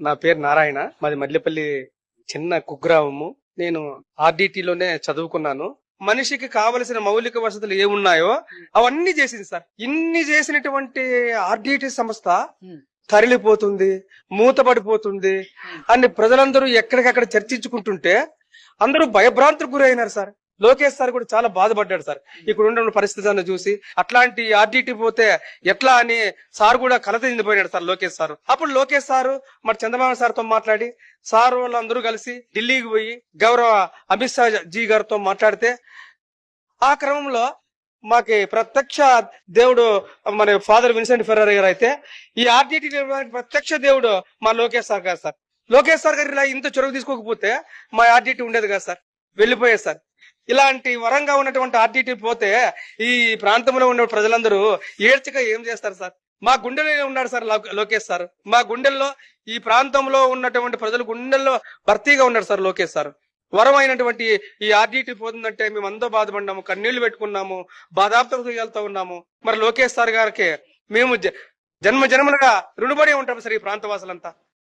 నా పేరు నారాయణ. మాది మల్లిపల్లి చిన్న కుగ్రామము. నేను ఆర్డిటిలోనే చదువుకున్నాను. మనిషికి కావలసిన మౌలిక వసతులు ఏమున్నాయో అవన్నీ చేసింది సార్. ఇన్ని చేసినటువంటి ఆర్డిటి సంస్థ తరలిపోతుంది, మూతపడిపోతుంది అని ప్రజలందరూ ఎక్కడికక్కడ చర్చించుకుంటుంటే అందరూ భయభ్రాంతులకు గురైనారు సార్. లోకేష్ సార్ కూడా చాలా బాధపడ్డాడు సార్. ఇక్కడ ఉన్న పరిస్థితులను చూసి అట్లాంటి ఆర్డిటి పోతే ఎట్లా అని సార్ కూడా కలత చెందిపోయినాడు సార్ లోకేష్ సార్. అప్పుడు లోకేష్ సార్ మరి చంద్రబాబు సార్ తో మాట్లాడి సార్ వాళ్ళందరూ కలిసి ఢిల్లీకి పోయి గౌరవ అమిత్ షా జీ గారితో మాట్లాడితే ఆ క్రమంలో మాకి ప్రత్యక్ష దేవుడు మన ఫాదర్ విన్సెంట్ ఫెర్రర్ గారు అయితే ఈ ఆర్డిటి ప్రత్యక్ష దేవుడు మా లోకేష్ సార్ గారు సార్. లోకేష్ సార్ గారు ఇలా ఇంత చొరవ తీసుకోకపోతే మా ఆర్డిటి ఉండేది కదా సార్, వెళ్ళిపోయేది సార్. ఇలాంటి వరంగా ఉన్నటువంటి ఆర్డిటి పోతే ఈ ప్రాంతంలో ఉన్న ప్రజలందరూ ఏడ్చక ఏం చేస్తారు సార్? మా గుండెల్లో ఉన్నాడు సార్ లోకేష్ సార్. మా గుండెల్లో ఈ ప్రాంతంలో ఉన్నటువంటి ప్రజల గుండెల్లో భర్తీగా ఉన్నాడు సార్ లోకేష్ సార్. వరమైనటువంటి ఈ ఆర్డిటి పోతుందంటే మేము అంతా బాధపడ్డాము, కన్నీళ్లు పెట్టుకున్నాము, బాధాప్తకు వెళ్తా ఉన్నాము. మరి లోకేష్ సార్ గారికి మేము జన్మ జన్మలుగా రుణపడి ఉంటాము సార్ ఈ ప్రాంత వాసులంతా.